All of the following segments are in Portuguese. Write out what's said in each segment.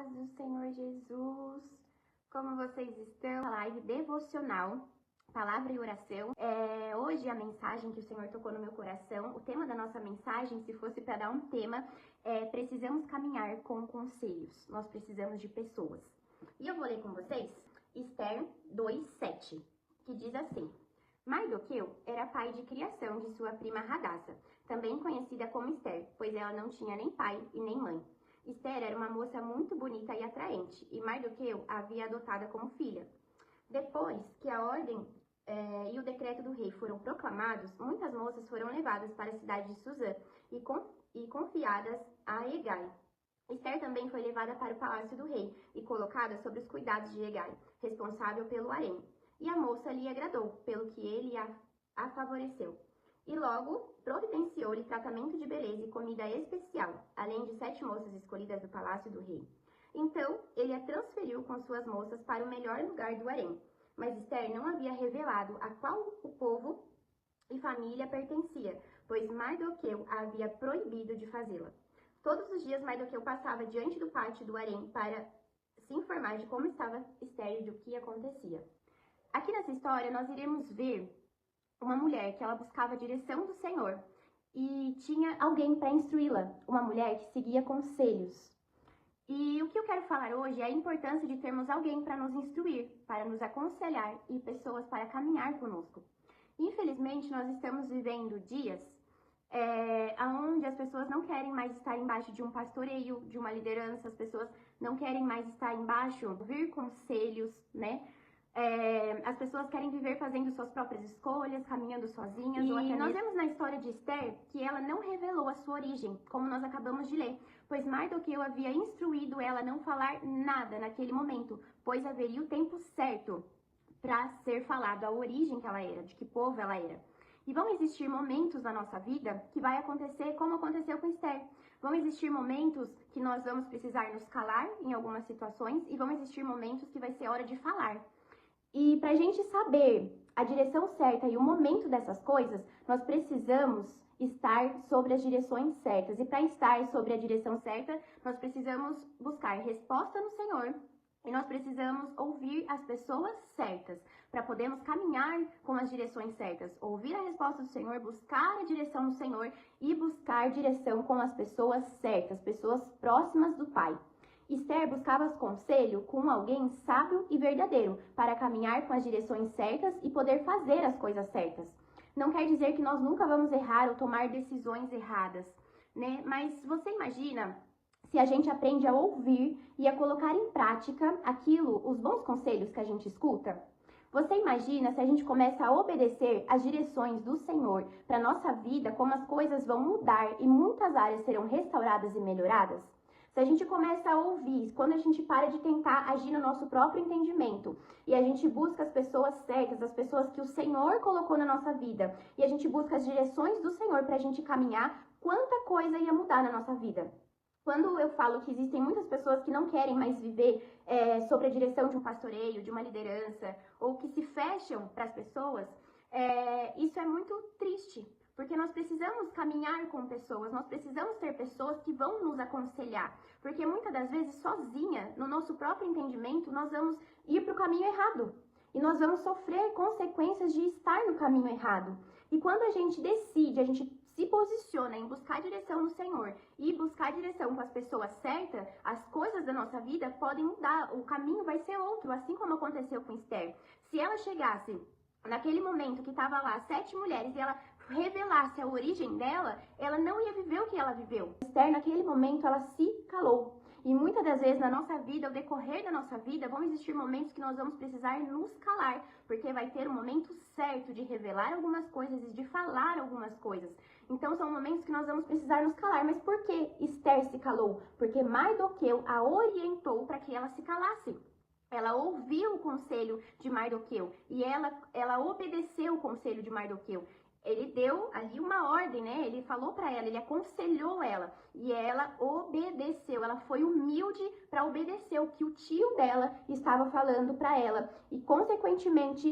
paz do Senhor Jesus, como vocês estão? A live devocional, palavra e oração. Hoje a mensagem que o Senhor tocou no meu coração, o tema da nossa mensagem, se fosse para dar um tema, precisamos caminhar com conselhos, nós precisamos de pessoas. E eu vou ler com vocês Esther 2:7, que diz assim: Mardoqueu era pai de criação de sua prima Hadassa, também conhecida como Esther, pois ela não tinha nem pai e nem mãe. Esther era uma moça muito bonita e atraente, e Mardoqueu a havia adotada como filha. Depois que a ordem e o decreto do rei foram proclamados, muitas moças foram levadas para a cidade de Suzã e confiadas a Hegai. Esther também foi levada para o palácio do rei e colocada sob os cuidados de Hegai, responsável pelo harém. E a moça lhe agradou, pelo que ele a favoreceu. E logo providenciou-lhe tratamento de beleza e comida especial, além de 7 moças escolhidas do palácio do rei. Então, ele a transferiu com suas moças para o melhor lugar do harém. Mas Esther não havia revelado a qual o povo e família pertencia, pois Mardoqueu a havia proibido de fazê-la. Todos os dias Mardoqueu passava diante do pátio do harém para se informar de como estava Esther e do que acontecia. Aqui nessa história nós iremos ver uma mulher que ela buscava a direção do Senhor e tinha alguém para instruí-la, uma mulher que seguia conselhos. E o que eu quero falar hoje é a importância de termos alguém para nos instruir, para nos aconselhar e pessoas para caminhar conosco. Infelizmente, nós estamos vivendo dias onde as pessoas não querem mais estar embaixo de um pastoreio, de uma liderança, as pessoas não querem mais estar embaixo, ouvir conselhos, né? As pessoas querem viver fazendo suas próprias escolhas, caminhando sozinhas. E nós vemos na história de Esther que ela não revelou a sua origem, como nós acabamos de ler, pois Mardoqueu havia instruído ela a não falar nada naquele momento, pois haveria o tempo certo para ser falado a origem que ela era, de que povo ela era. E vão existir momentos na nossa vida que vai acontecer como aconteceu com Esther. Vão existir momentos que nós vamos precisar nos calar em algumas situações e vão existir momentos que vai ser hora de falar. E para a gente saber a direção certa e o momento dessas coisas, nós precisamos estar sobre as direções certas. E para estar sobre a direção certa, nós precisamos buscar resposta no Senhor e nós precisamos ouvir as pessoas certas para podermos caminhar com as direções certas. Ouvir a resposta do Senhor, buscar a direção do Senhor e buscar direção com as pessoas certas, pessoas próximas do Pai. Esther buscava conselho com alguém sábio e verdadeiro para caminhar com as direções certas e poder fazer as coisas certas. Não quer dizer que nós nunca vamos errar ou tomar decisões erradas, né? Mas você imagina se a gente aprende a ouvir e a colocar em prática os bons conselhos que a gente escuta? Você imagina se a gente começa a obedecer às direções do Senhor para nossa vida, como as coisas vão mudar e muitas áreas serão restauradas e melhoradas? Se a gente começa a ouvir, quando a gente para de tentar agir no nosso próprio entendimento e a gente busca as pessoas certas, as pessoas que o Senhor colocou na nossa vida e a gente busca as direções do Senhor para a gente caminhar, quanta coisa ia mudar na nossa vida. Quando eu falo que existem muitas pessoas que não querem mais viver sob a direção de um pastoreio, de uma liderança, ou que se fecham para as pessoas, isso é muito triste. Porque nós precisamos caminhar com pessoas, nós precisamos ter pessoas que vão nos aconselhar. Porque muitas das vezes, sozinha, no nosso próprio entendimento, nós vamos ir para o caminho errado. E nós vamos sofrer consequências de estar no caminho errado. E quando a gente decide, a gente se posiciona em buscar a direção do Senhor e buscar a direção com as pessoas certas, as coisas da nossa vida podem mudar, o caminho vai ser outro, assim como aconteceu com Esther. Se ela chegasse naquele momento que estava lá 7 mulheres e ela revelasse a origem dela, ela não ia viver o que ela viveu. Esther, naquele momento, ela se calou. E muitas das vezes na nossa vida, ao decorrer da nossa vida, vão existir momentos que nós vamos precisar nos calar, porque vai ter um momento certo de revelar algumas coisas e de falar algumas coisas. Então são momentos que nós vamos precisar nos calar. Mas por que Esther se calou? Porque Mardoqueu a orientou para que ela se calasse. Ela ouviu o conselho de Mardoqueu e ela obedeceu o conselho de Mardoqueu. Ele deu ali uma ordem, né? Ele falou para ela, ele aconselhou ela e ela obedeceu. Ela foi humilde para obedecer o que o tio dela estava falando para ela. E, consequentemente,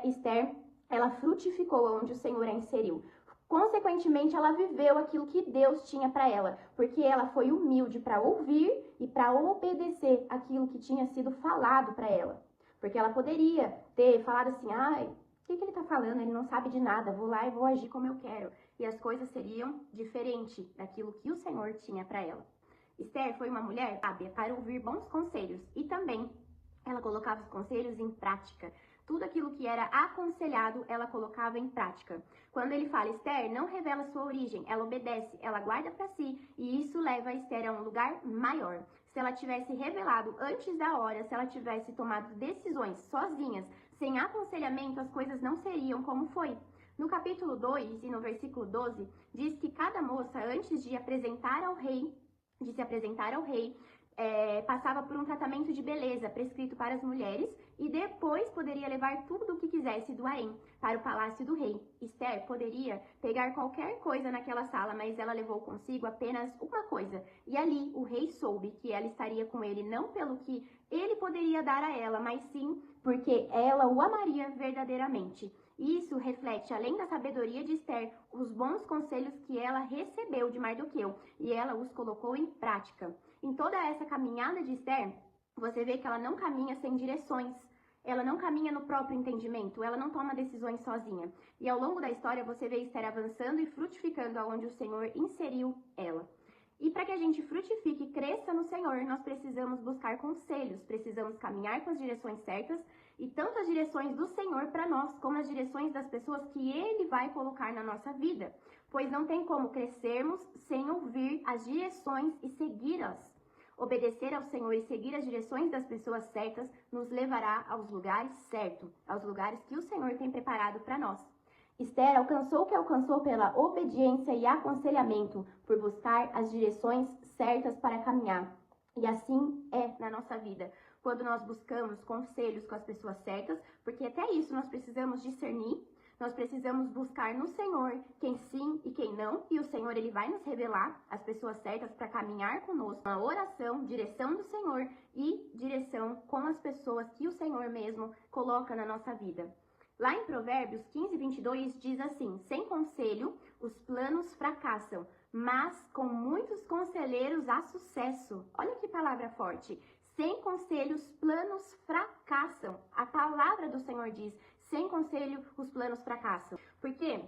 Esther, ela frutificou onde o Senhor a inseriu. Consequentemente, ela viveu aquilo que Deus tinha para ela, porque ela foi humilde para ouvir e para obedecer aquilo que tinha sido falado para ela. Porque ela poderia ter falado assim, ai, o que ele tá falando? Ele não sabe de nada, vou lá e vou agir como eu quero. E as coisas seriam diferentes daquilo que o Senhor tinha para ela. Esther foi uma mulher sábia para ouvir bons conselhos e também ela colocava os conselhos em prática. Tudo aquilo que era aconselhado, ela colocava em prática. Quando ele fala, Esther, não revela sua origem, ela obedece, ela guarda para si, e isso leva a Esther a um lugar maior. Se ela tivesse revelado antes da hora, se ela tivesse tomado decisões sozinhas, sem aconselhamento, as coisas não seriam como foi. No capítulo 2 e no versículo 12, diz que cada moça, antes de se apresentar ao rei, passava por um tratamento de beleza prescrito para as mulheres e depois poderia levar tudo o que quisesse do harém para o palácio do rei. Esther poderia pegar qualquer coisa naquela sala, mas ela levou consigo apenas uma coisa. E ali o rei soube que ela estaria com ele não pelo que ele poderia dar a ela, mas sim porque ela o amaria verdadeiramente. Isso reflete, além da sabedoria de Esther, os bons conselhos que ela recebeu de Mardoqueu e ela os colocou em prática. Em toda essa caminhada de Esther, você vê que ela não caminha sem direções. Ela não caminha no próprio entendimento, ela não toma decisões sozinha. E ao longo da história você vê Esther avançando e frutificando aonde o Senhor inseriu ela. E para que a gente frutifique e cresça no Senhor, nós precisamos buscar conselhos, precisamos caminhar com as direções certas e tanto as direções do Senhor para nós, como as direções das pessoas que Ele vai colocar na nossa vida. Pois não tem como crescermos sem ouvir as direções e segui-las. Obedecer ao Senhor e seguir as direções das pessoas certas nos levará aos lugares certos, aos lugares que o Senhor tem preparado para nós. Esther alcançou o que alcançou pela obediência e aconselhamento, por buscar as direções certas para caminhar. E assim é na nossa vida, quando nós buscamos conselhos com as pessoas certas, porque até isso nós precisamos discernir, nós precisamos buscar no Senhor quem sim e quem não, e o Senhor ele vai nos revelar as pessoas certas para caminhar conosco, uma oração, direção do Senhor e direção com as pessoas que o Senhor mesmo coloca na nossa vida. Lá em Provérbios 15, 22 diz assim, sem conselho os planos fracassam, mas com muitos conselheiros há sucesso. Olha que palavra forte. Sem conselho os planos fracassam. A palavra do Senhor diz, sem conselho os planos fracassam. Porque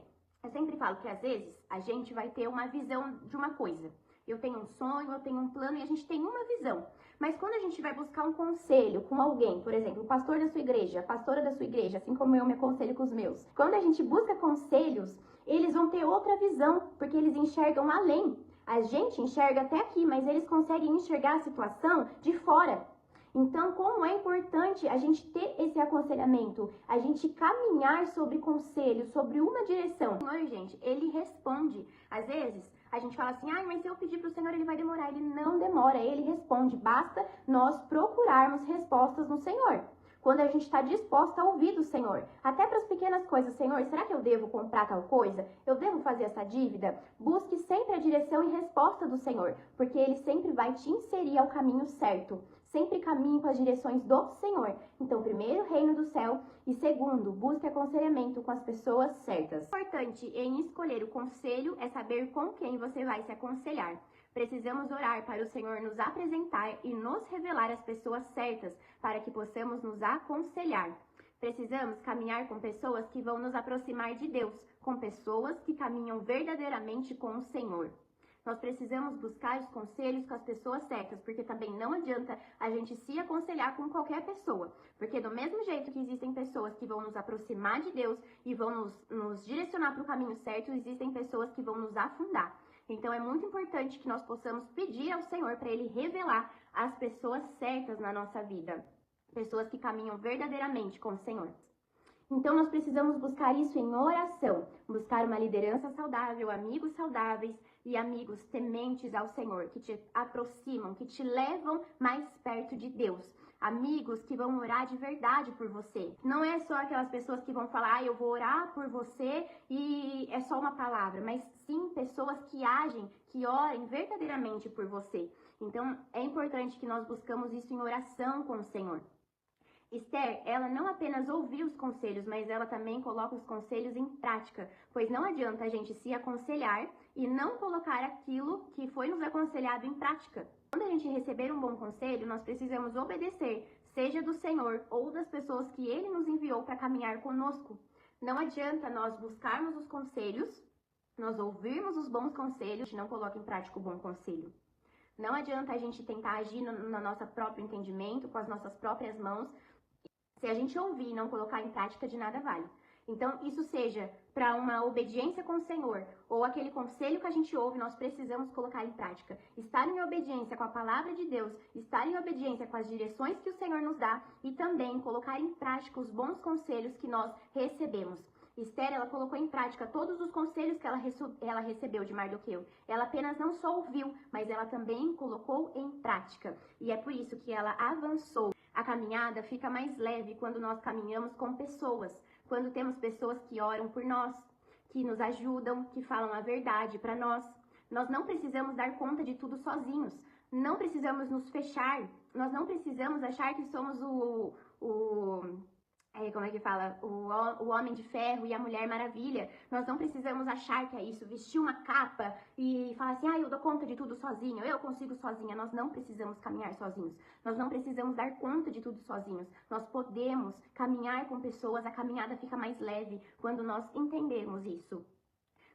eu sempre falo que às vezes a gente vai ter uma visão de uma coisa. Eu tenho um sonho, eu tenho um plano e a gente tem uma visão. Mas quando a gente vai buscar um conselho com alguém, por exemplo, o pastor da sua igreja, a pastora da sua igreja, assim como eu me aconselho com os meus. Quando a gente busca conselhos, eles vão ter outra visão, porque eles enxergam além. A gente enxerga até aqui, mas eles conseguem enxergar a situação de fora. Então, como é importante a gente ter esse aconselhamento, a gente caminhar sobre conselho, sobre uma direção. O Senhor, gente, ele responde. Às vezes, a gente fala assim, mas se eu pedir para o Senhor, ele vai demorar. Ele não demora, ele responde. Basta nós procurarmos respostas no Senhor. Quando a gente está disposta a ouvir do Senhor. Até para as pequenas coisas. Senhor, será que eu devo comprar tal coisa? Eu devo fazer essa dívida? Busque sempre a direção e resposta do Senhor. Porque Ele sempre vai te inserir ao caminho certo. Sempre caminhe com as direções do Senhor. Então, primeiro, reino do céu. E segundo, busque aconselhamento com as pessoas certas. O importante em escolher o conselho é saber com quem você vai se aconselhar. Precisamos orar para o Senhor nos apresentar e nos revelar as pessoas certas para que possamos nos aconselhar. Precisamos caminhar com pessoas que vão nos aproximar de Deus, com pessoas que caminham verdadeiramente com o Senhor. Nós precisamos buscar os conselhos com as pessoas certas, porque também não adianta a gente se aconselhar com qualquer pessoa. Porque do mesmo jeito que existem pessoas que vão nos aproximar de Deus e vão nos direcionar para o caminho certo, existem pessoas que vão nos afundar. Então é muito importante que nós possamos pedir ao Senhor para Ele revelar as pessoas certas na nossa vida. Pessoas que caminham verdadeiramente com o Senhor. Então nós precisamos buscar isso em oração. Buscar uma liderança saudável, amigos saudáveis e amigos tementes ao Senhor, que te aproximam, que te levam mais perto de Deus. Amigos que vão orar de verdade por você. Não é só aquelas pessoas que vão falar, eu vou orar por você e é só uma palavra, mas sim pessoas que agem, que orem verdadeiramente por você. Então é importante que nós buscamos isso em oração com o Senhor. Esther, ela não apenas ouviu os conselhos, mas ela também coloca os conselhos em prática, pois não adianta a gente se aconselhar e não colocar aquilo que foi nos aconselhado em prática. Quando a gente receber um bom conselho, nós precisamos obedecer, seja do Senhor ou das pessoas que Ele nos enviou para caminhar conosco. Não adianta nós buscarmos os conselhos, nós ouvirmos os bons conselhos e não colocar em prática o bom conselho. Não adianta a gente tentar agir no nosso próprio entendimento, com as nossas próprias mãos. Se a gente ouvir e não colocar em prática, de nada vale. Então, isso seja para uma obediência com o Senhor, ou aquele conselho que a gente ouve, nós precisamos colocar em prática. Estar em obediência com a palavra de Deus, estar em obediência com as direções que o Senhor nos dá e também colocar em prática os bons conselhos que nós recebemos. Esther, ela colocou em prática todos os conselhos que ela recebeu de Mardoqueu. Ela apenas não só ouviu, mas ela também colocou em prática. E é por isso que ela avançou. A caminhada fica mais leve quando nós caminhamos com pessoas, quando temos pessoas que oram por nós, que nos ajudam, que falam a verdade para nós. Nós não precisamos dar conta de tudo sozinhos, não precisamos nos fechar, nós não precisamos achar que somos o homem de ferro e a mulher maravilha. Nós não precisamos achar que é isso, vestir uma capa e falar assim, eu dou conta de tudo sozinho, eu consigo sozinha. Nós não precisamos caminhar sozinhos, nós não precisamos dar conta de tudo sozinhos. Nós podemos caminhar com pessoas, a caminhada fica mais leve quando nós entendemos isso.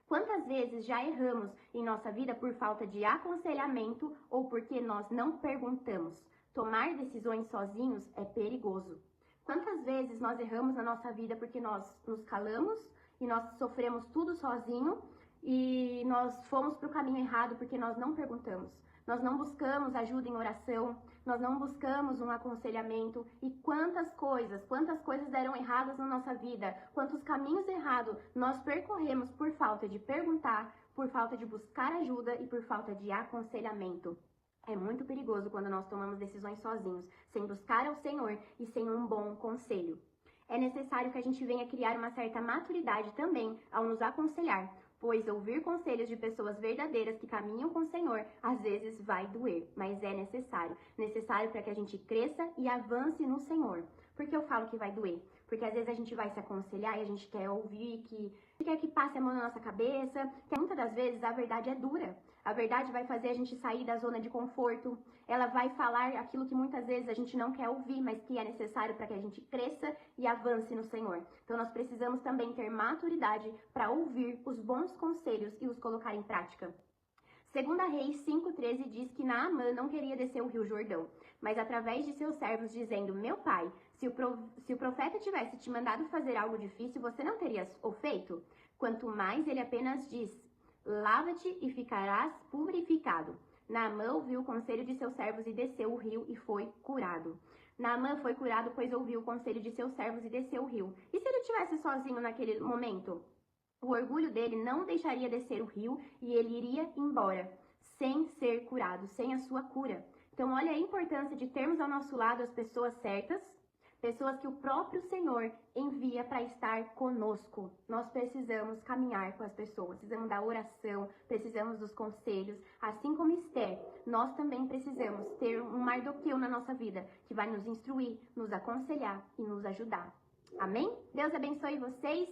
Quantas vezes já erramos em nossa vida por falta de aconselhamento ou porque nós não perguntamos? Tomar decisões sozinhos é perigoso. Quantas vezes nós erramos na nossa vida porque nós nos calamos e nós sofremos tudo sozinho e nós fomos para o caminho errado porque nós não perguntamos. Nós não buscamos ajuda em oração, nós não buscamos um aconselhamento. E quantas coisas deram erradas na nossa vida, quantos caminhos errados nós percorremos por falta de perguntar, por falta de buscar ajuda e por falta de aconselhamento. É muito perigoso quando nós tomamos decisões sozinhos, sem buscar ao Senhor e sem um bom conselho. É necessário que a gente venha criar uma certa maturidade também ao nos aconselhar, pois ouvir conselhos de pessoas verdadeiras que caminham com o Senhor, às vezes vai doer, mas é necessário para que a gente cresça e avance no Senhor. Por que eu falo que vai doer? Porque às vezes a gente vai se aconselhar e a gente quer ouvir, quer que passe a mão na nossa cabeça, que muitas das vezes a verdade é dura. A verdade vai fazer a gente sair da zona de conforto, ela vai falar aquilo que muitas vezes a gente não quer ouvir, mas que é necessário para que a gente cresça e avance no Senhor. Então nós precisamos também ter maturidade para ouvir os bons conselhos e os colocar em prática. 2 Reis 5,13 diz que Naamã não queria descer o rio Jordão, mas através de seus servos dizendo, meu pai, se o profeta tivesse te mandado fazer algo difícil, você não teria o feito? Quanto mais ele apenas diz, lava-te e ficarás purificado. Naamã ouviu o conselho de seus servos e desceu o rio e foi curado. Naamã foi curado pois ouviu o conselho de seus servos e desceu o rio. E se ele estivesse sozinho naquele momento? O orgulho dele não deixaria descer o rio e ele iria embora, sem ser curado, sem a sua cura. Então olha a importância de termos ao nosso lado as pessoas certas, pessoas que o próprio Senhor envia para estar conosco. Nós precisamos caminhar com as pessoas, precisamos da oração, precisamos dos conselhos. Assim como Esther, nós também precisamos ter um Mardoqueu na nossa vida, que vai nos instruir, nos aconselhar e nos ajudar. Amém? Deus abençoe vocês.